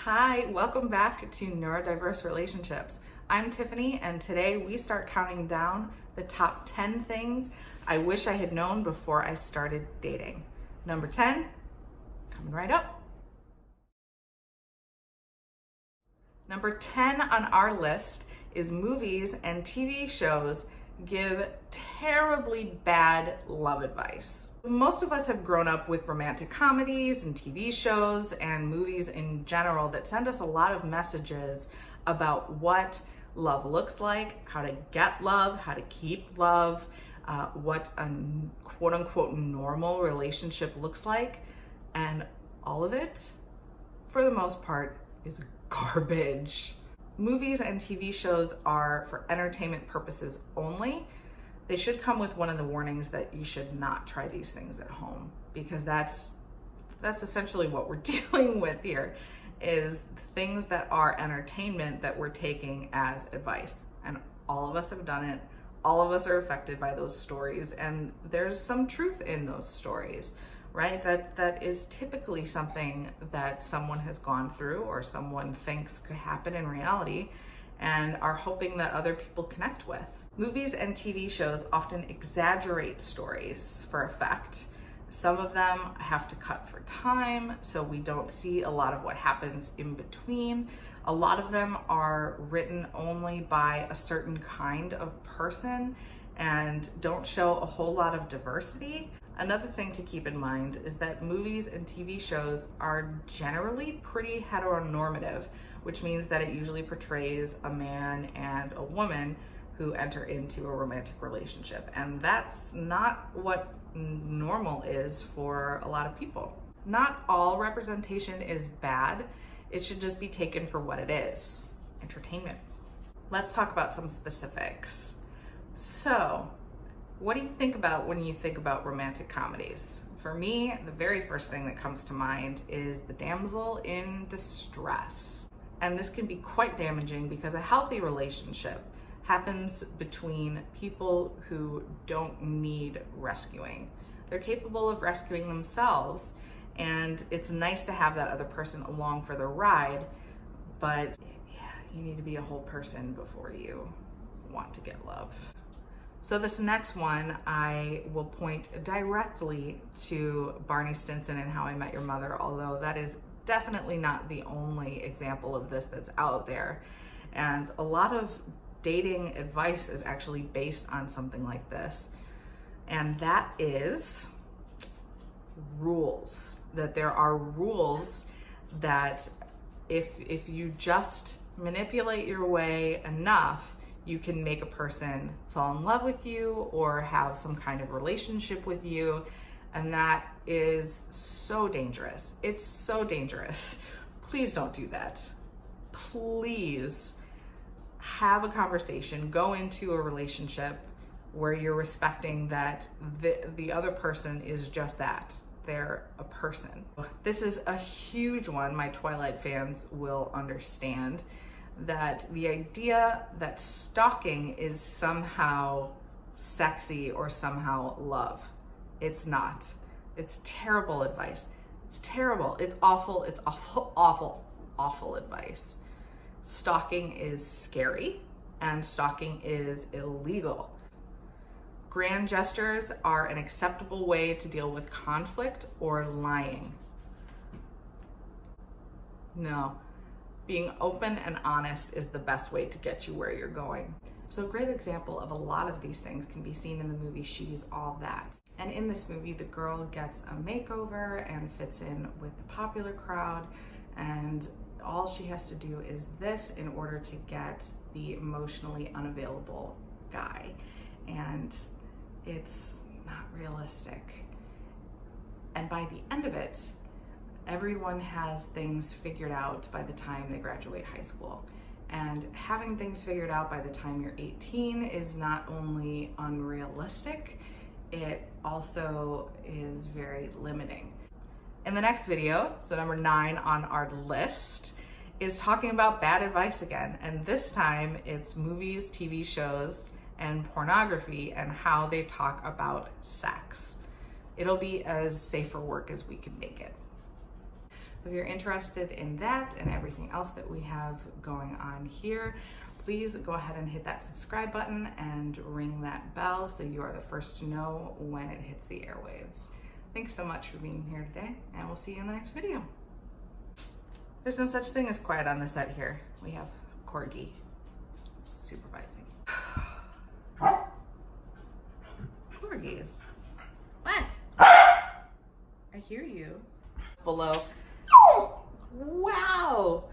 Hi, welcome back to Neurodiverse Relationships. I'm Tiffany, and today we start counting down the top 10 things I wish I had known before I started dating. Number 10, coming right up. Number 10 on our list is movies and TV shows give terribly bad love advice. Most of us have grown up with romantic comedies and TV shows and movies in general that send us a lot of messages about what love looks like, how to get love, how to keep love, what a quote unquote normal relationship looks like. And all of it, for the most part, is garbage. Movies and TV shows are for entertainment purposes only. They should come with one of the warnings that you should not try these things at home, because that's essentially what we're dealing with here, is things that are entertainment that we're taking as advice. And all of us have done it. All of us are affected by those stories, and there's some truth in those stories, right? That is typically something that someone has gone through or someone thinks could happen in reality and are hoping that other people connect with. Movies and TV shows often exaggerate stories for effect. Some of them have to cut for time, so we don't see a lot of what happens in between. A lot of them are written only by a certain kind of person and don't show a whole lot of diversity. Another thing to keep in mind is that movies and TV shows are generally pretty heteronormative, which means that it usually portrays a man and a woman who enter into a romantic relationship. And that's not what normal is for a lot of people. Not all representation is bad. It should just be taken for what it is, entertainment. Let's talk about some specifics. So, what do you think about when you think about romantic comedies? For me, the very first thing that comes to mind is the damsel in distress. And this can be quite damaging because a healthy relationship happens between people who don't need rescuing. They're capable of rescuing themselves, and it's nice to have that other person along for the ride, but yeah, you need to be a whole person before you want to get love. So this next one, I will point directly to Barney Stinson in How I Met Your Mother, although that is definitely not the only example of this that's out there. And a lot of dating advice is actually based on something like this. And that is rules. That there are rules that if you just manipulate your way enough, you can make a person fall in love with you or have some kind of relationship with you. And that is so dangerous. It's so dangerous. Please don't do that. Please have a conversation, go into a relationship where you're respecting that the other person is just that. They're a person. This is a huge one. My Twilight fans will understand that the idea that stalking is somehow sexy or somehow love. It's not. It's terrible advice. It's terrible. It's awful. It's awful, awful, awful advice. Stalking is scary and stalking is illegal. Grand gestures are an acceptable way to deal with conflict or lying. No. Being open and honest is the best way to get you where you're going. So a great example of a lot of these things can be seen in the movie She's All That. And in this movie, the girl gets a makeover and fits in with the popular crowd, and all she has to do is this in order to get the emotionally unavailable guy. And it's not realistic. And by the end of it, everyone has things figured out by the time they graduate high school. And having things figured out by the time you're 18 is not only unrealistic, it also is very limiting. In the next video, so number 9 on our list, is talking about bad advice again. And this time it's movies, TV shows, and pornography and how they talk about sex. It'll be as safe for work as we can make it. So if you're interested in that and everything else that we have going on here, please go ahead and hit that subscribe button and ring that bell so you are the first to know when it hits the airwaves. Thanks so much for being here today, and we'll see you in the next video. There's no such thing as quiet on the set here. We have Corgi supervising. Corgis. What? I hear you. Below. Wow.